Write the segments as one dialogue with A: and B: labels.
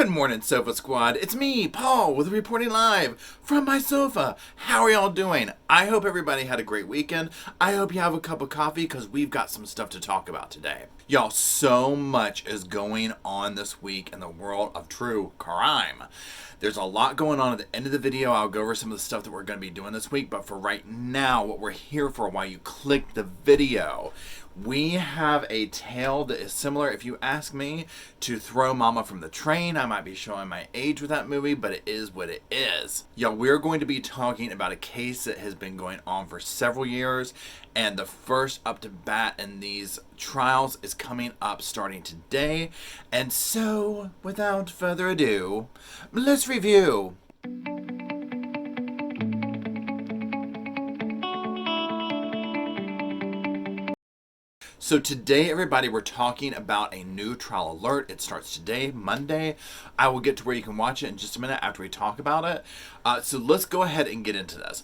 A: Good morning, Sofa Squad. It's me, Paul, with reporting live from my sofa. How are y'all doing? I hope everybody had a great weekend. I hope you have a cup of coffee because we've got some stuff to talk about today. Y'all, so much is going on this week in the world of true crime. There's a lot going on at the end of the video. I'll go over some of the stuff that we're going to be doing this week. But for right now, what we're here for, while you click the video, we have a tale that is similar, if you ask me, to Throw Mama from the Train. I might be showing my age with that movie, but it is what it is. Y'all, we're going to be talking about a case that has been going on for several years, and the first up to bat in these trials is coming up starting today. And so, without further ado, let's review. So today, everybody, we're talking about a new trial alert. It starts today, Monday. I will get to where you can watch it in just a minute after we talk about it. So let's go ahead and get into this.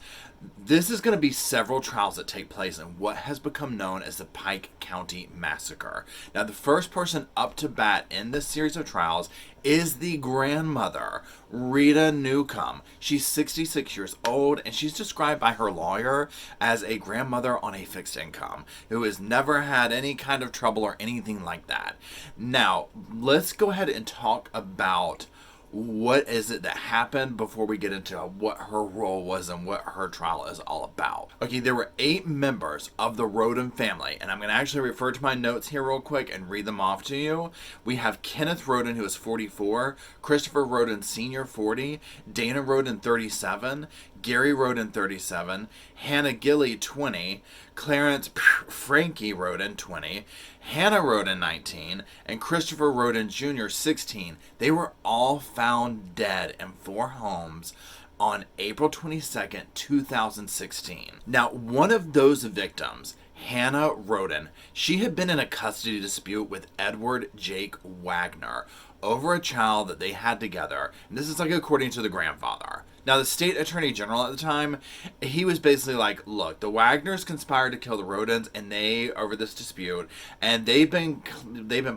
A: This is going to be several trials that take place in what has become known as the Pike County Massacre. Now, the first person up to bat in this series of trials is the grandmother, Rita Newcomb. She's 66 years old, and she's described by her lawyer as a grandmother on a fixed income who has never had any kind of trouble or anything like that. Now, let's go ahead and talk about what is it that happened before we get into what her role was and what her trial is all about. Okay, there were 8 members of the Rhoden family, and I'm going to actually refer to my notes here real quick and read them off to you. We have Kenneth Rhoden, who is 44, Christopher Rhoden Sr., 40, Dana Rhoden, 37, Gary Rhoden, 37, Hannah Gilly, 20, Clarence Frankie Rhoden, 20, Hannah Rhoden, 19, and Christopher Rhoden Jr., 16. They were all found dead in 4 homes on April 22nd, 2016. Now, one of those victims, Hannah Rhoden, she had been in a custody dispute with Edward Jake Wagner over a child that they had together. And this is like according to the grandfather. Now, the state attorney general at the time, he was basically like, look, the Wagners conspired to kill the Rhodens, and they, over this dispute, and they've been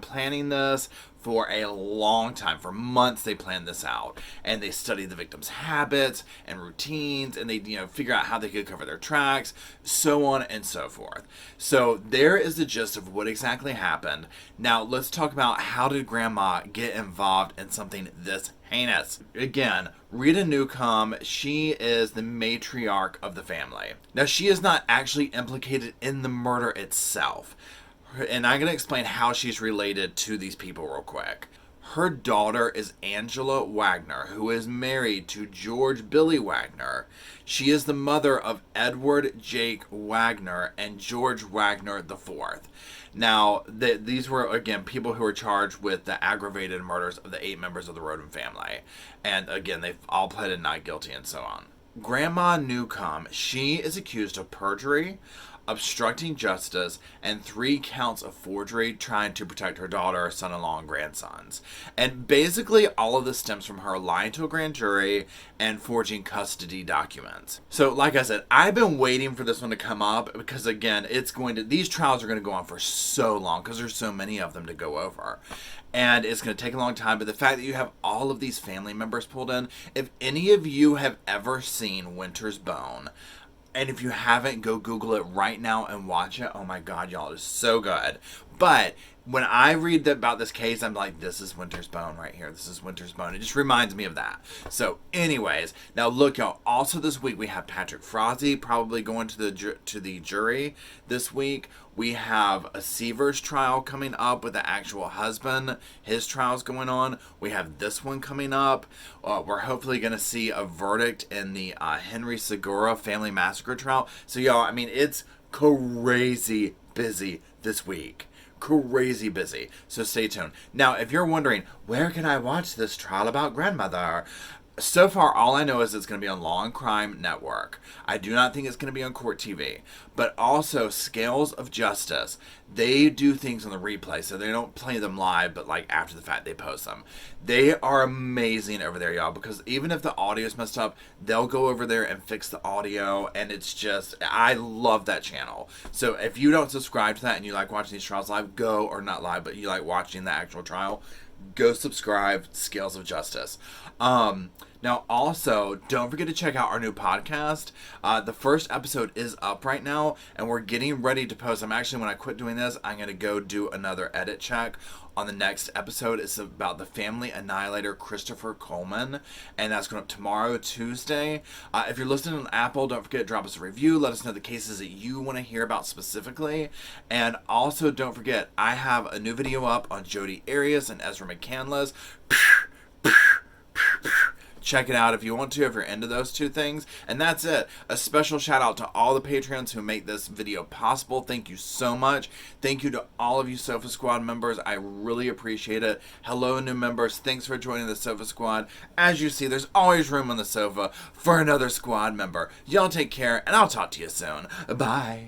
A: planning this for a long time. For months, they planned this out, and they studied the victims' habits and routines, and they, figure out how they could cover their tracks, so on and so forth. So there is the gist of what exactly happened. Now, let's talk about how did Grandma get involved in something this heinous. Again, Rita Newcomb, she is the matriarch of the family. Now, she is not actually implicated in the murder itself, and I'm going to explain how she's related to these people real quick. Her daughter is Angela Wagner, who is married to George Billy Wagner. She is the mother of Edward Jake Wagner and George Wagner IV. Now, these were, again, people who were charged with the aggravated murders of the 8 members of the Rhoden family. And, again, they've all pleaded not guilty and so on. Grandma Newcomb, she is accused of perjury, obstructing justice, and 3 counts of forgery trying to protect her daughter, son-in-law, and grandsons. And basically all of this stems from her lying to a grand jury and forging custody documents. So like I said, I've been waiting for this one to come up because, again, these trials are going to go on for so long because there's so many of them to go over. And it's going to take a long time, but the fact that you have all of these family members pulled in, if any of you have ever seen Winter's Bone, and if you haven't, go Google it right now and watch it. Oh my God, y'all, it's so good. But when I read about this case, I'm like, this is Winter's Bone right here. This is Winter's Bone. It just reminds me of that. So anyways, now look, y'all, also this week we have Patrick Frazee probably going to the jury this week. We have a Seavers trial coming up with the actual husband. His trial's going on. We have this one coming up. We're hopefully going to see a verdict in the Henry Segura family massacre trial. So y'all, I mean, it's crazy busy this week. Crazy busy. So stay tuned. Now, if you're wondering, where can I watch this trial about grandmother? So far, all I know is it's going to be on Law and Crime Network. I do not think it's going to be on Court TV. But also, Scales of Justice, they do things on the replay, so they don't play them live, but like after the fact, they post them. They are amazing over there, y'all, because even if the audio is messed up, they'll go over there and fix the audio, and it's just, I love that channel. So if you don't subscribe to that and you like watching these trials live, go, or not live, but you like watching the actual trial, go subscribe, Scales of Justice. Now, also, don't forget to check out our new podcast. The first episode is up right now, and we're getting ready to post. When I quit doing this, I'm going to go do another edit check on the next episode. It's about the family annihilator, Christopher Coleman, and that's going up tomorrow, Tuesday. If you're listening on Apple, don't forget to drop us a review. Let us know the cases that you want to hear about specifically. And also, don't forget, I have a new video up on Jodi Arias and Ezra McCandless. Check it out if you want to, if you're into those two things. And that's it. A special shout out to all the Patreons who make this video possible. Thank you so much. Thank you to all of you Sofa Squad members. I really appreciate it. Hello, new members. Thanks for joining the Sofa Squad. As you see, there's always room on the sofa for another squad member. Y'all take care, and I'll talk to you soon. Bye.